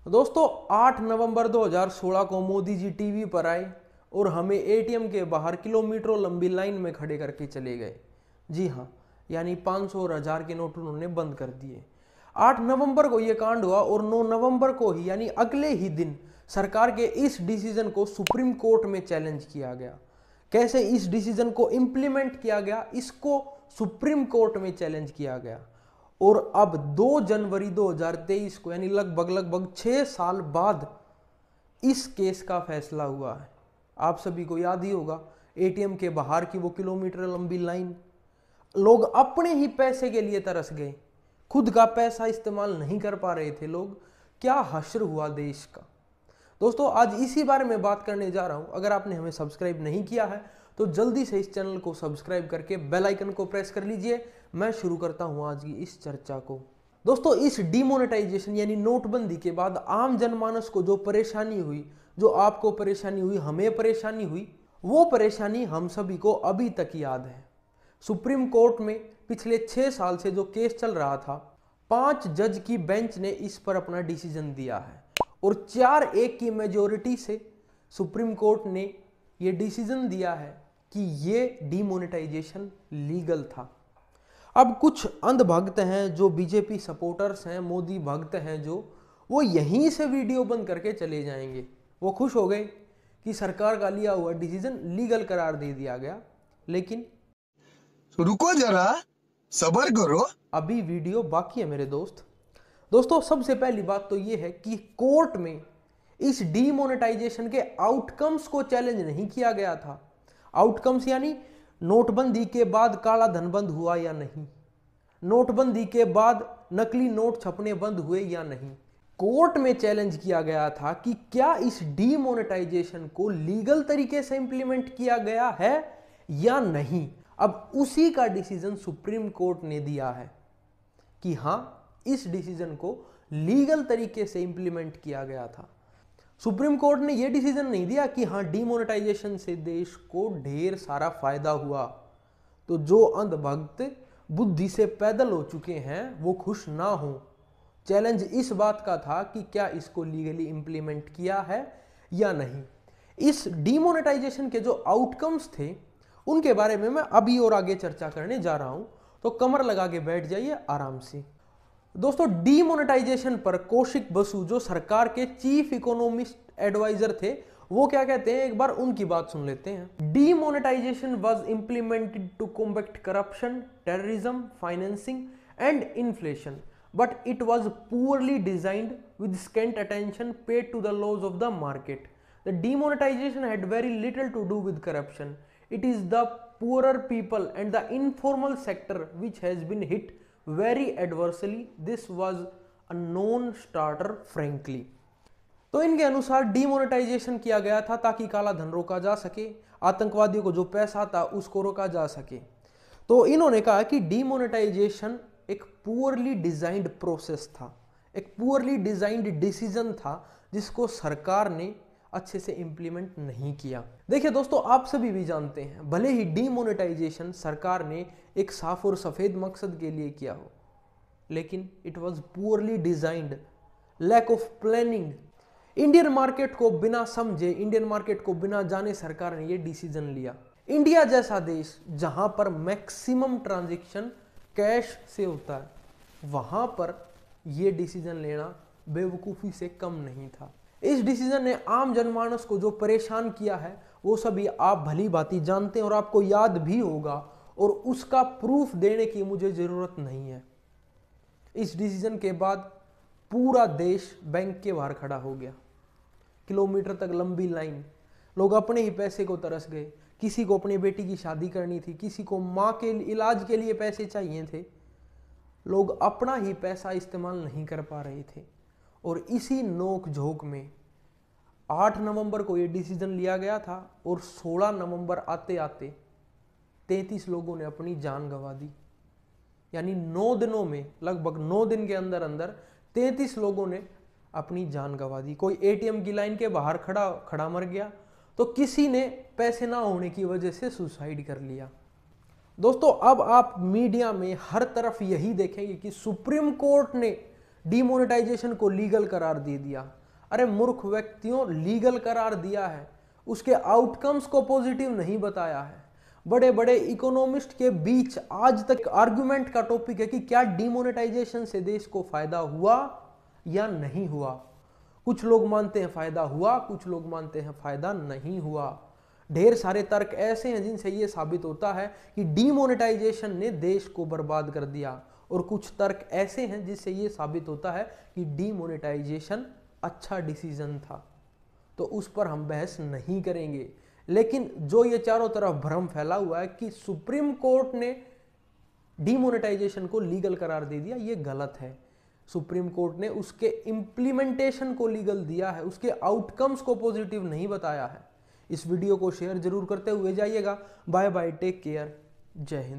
दोस्तों 8 नवंबर 2016 को मोदी जी टीवी पर आए और हमें एटीएम के बाहर किलोमीटरों लंबी लाइन में खड़े करके चले गए। जी हाँ, यानी 500 और 1000 के नोट उन्होंने बंद कर दिए। 8 नवंबर को यह कांड हुआ और 9 नवंबर को ही यानी अगले ही दिन सरकार के इस डिसीजन को सुप्रीम कोर्ट में चैलेंज किया गया। कैसे इस डिसीजन को इंप्लीमेंट किया गया, इसको सुप्रीम कोर्ट में चैलेंज किया गया। और अब 2 जनवरी 2023 को यानी लगभग 6 साल बाद इस केस का फैसला हुआ है। आप सभी को याद ही होगा एटीएम के बाहर की वो किलोमीटर लंबी लाइन। लोग अपने ही पैसे के लिए तरस गए, खुद का पैसा इस्तेमाल नहीं कर पा रहे थे लोग। क्या हश्र हुआ देश का। दोस्तों आज इसी बारे में बात करने जा रहा हूं। अगर आपने हमें सब्सक्राइब नहीं किया है तो जल्दी से इस चैनल को सब्सक्राइब करके बेल आइकन को प्रेस कर लीजिए। मैं शुरू करता हूं आज की इस चर्चा को। दोस्तों इस डिमोनेटाइजेशन यानी नोटबंदी के बाद आम जनमानस को जो परेशानी हुई, जो आपको परेशानी हुई, हमें परेशानी हुई, वो परेशानी हम सभी को अभी तक याद है। सुप्रीम कोर्ट में पिछले 6 साल से जो केस चल रहा था, 5 जज की बेंच ने इस पर अपना डिसीजन दिया है और 4-1 की मेजोरिटी से सुप्रीम कोर्ट ने यह डिसीजन दिया है कि ये डिमोनेटाइजेशन लीगल था। अब कुछ अंधभक्त हैं, जो बीजेपी सपोर्टर्स हैं, मोदी भक्त हैं, जो वो यहीं से वीडियो बंद करके चले जाएंगे। वो खुश हो गए कि सरकार का लिया हुआ डिसीजन लीगल करार दे दिया गया। लेकिन रुको जरा, सब्र करो, अभी वीडियो बाकी है मेरे दोस्तों सबसे पहली बात तो ये है कि कोर्ट में इस डिमोनेटाइजेशन के आउटकम्स को चैलेंज नहीं किया गया था। आउटकम्स यानी नोटबंदी के बाद काला धन बंद हुआ या नहीं, नोटबंदी के बाद नकली नोट छपने बंद हुए या नहीं। कोर्ट में चैलेंज किया गया था कि क्या इस डिमोनेटाइजेशन को लीगल तरीके से इंप्लीमेंट किया गया है या नहीं। अब उसी का डिसीजन सुप्रीम कोर्ट ने दिया है कि हां, इस डिसीजन को लीगल तरीके से इंप्लीमेंट किया गया था। सुप्रीम कोर्ट ने यह डिसीजन नहीं दिया कि हां, डिमोनेटाइजेशन से देश को ढेर सारा फायदा हुआ तो जो अंधभक्त बुद्धि से पैदल हो चुके हैं वो खुश ना हो। चैलेंज इस बात का था कि क्या इसको लीगली इंप्लीमेंट किया है या नहीं। इस डिमोनेटाइजेशन के जो आउटकम्स थे उनके बारे में मैं अभी और आगे चर्चा करने जा रहा हूं, तो कमर लगा के बैठ जाइए आराम से। दोस्तों डिमोनेटाइजेशन पर कौशिक बसु जो सरकार के चीफ इकोनॉमिस्ट एडवाइजर थे, वो क्या कहते हैं, एक बार उनकी बात सुन लेते हैं। Demonetisation was implemented to combat corruption, terrorism, financing and inflation, but it was poorly designed with scant attention paid to the laws of the market. The demonetisation had very little to do with corruption. It is the poorer people and the informal sector which has been hit very adversely. This was a non-starter frankly. तो इनके अनुसार demonetisation किया गया था ताकि काला धन रोका जा सके, आतंकवादियों को जो पैसा था उसको रोका जा सके। तो इन्होंने कहा कि डिमोनेटाइजेशन एक पुअरली डिजाइंड प्रोसेस था, एक पुअरली डिजाइंड डिसीजन था जिसको सरकार ने अच्छे से इंप्लीमेंट नहीं किया। देखिए दोस्तों, आप सभी भी जानते हैं, भले ही डिमोनेटाइजेशन सरकार ने एक साफ और सफेद मकसद के लिए किया हो, लेकिन it was poorly designed, lack of planning. Indian market को बिना समझे, इंडियन मार्केट को बिना जाने सरकार ने यह डिसीजन लिया। इंडिया जैसा देश जहां पर मैक्सिमम ट्रांजैक्शन कैश से होता है, वहां पर यह डिसीजन लेना बेवकूफी से कम नहीं था। इस डिसीजन ने आम जनमानस को जो परेशान किया है वो सभी आप भली भांति जानते हैं और आपको याद भी होगा, और उसका प्रूफ देने की मुझे जरूरत नहीं है। इस डिसीजन के बाद पूरा देश बैंक के बाहर खड़ा हो गया, किलोमीटर तक लंबी लाइन, लोग अपने ही पैसे को तरस गए। किसी को अपनी बेटी की शादी करनी थी, किसी को माँ के इलाज के लिए पैसे चाहिए थे, लोग अपना ही पैसा इस्तेमाल नहीं कर पा रहे थे। और इसी नोक झोंक में 8 नवंबर को यह डिसीजन लिया गया था और 16 नवंबर आते आते 33 लोगों ने अपनी जान गंवा दी। यानी 9 दिनों में, लगभग 9 दिन के अंदर अंदर 33 लोगों ने अपनी जान गंवा दी। कोई एटीएम की लाइन के बाहर खड़ा मर गया, तो किसी ने पैसे ना होने की वजह से सुसाइड कर लिया। दोस्तों अब आप मीडिया में हर तरफ यही देखेंगे कि सुप्रीम कोर्ट ने डीमोनेटाइजेशन को लीगल करार दे दिया। अरे मूर्ख व्यक्तियों, लीगल करार दिया है, उसके आउटकम्स को पॉजिटिव नहीं बताया है। बड़े बड़े इकोनॉमिस्ट के बीच आज तक आर्गुमेंट का टॉपिक है कि क्या डीमोनेटाइजेशन से देश को फायदा हुआ या नहीं हुआ। कुछ लोग मानते हैं फायदा हुआ, कुछ लोग मानते हैं फायदा नहीं हुआ। ढेर सारे तर्क ऐसे हैं जिनसे यह साबित होता है कि डीमोनेटाइजेशन ने देश को बर्बाद कर दिया, और कुछ तर्क ऐसे हैं जिससे यह साबित होता है कि डीमोनेटाइजेशन अच्छा डिसीजन था। तो उस पर हम बहस नहीं करेंगे। लेकिन जो ये चारों तरफ भ्रम फैला हुआ है कि सुप्रीम कोर्ट ने डीमोनेटाइजेशन को लीगल करार दे दिया, ये गलत है। सुप्रीम कोर्ट ने उसके इम्प्लीमेंटेशन को लीगल दिया है, उसके आउटकम्स को पॉजिटिव नहीं बताया है। इस वीडियो को शेयर जरूर करते हुए जाइएगा। बाय बाय, टेक केयर, जय हिंद।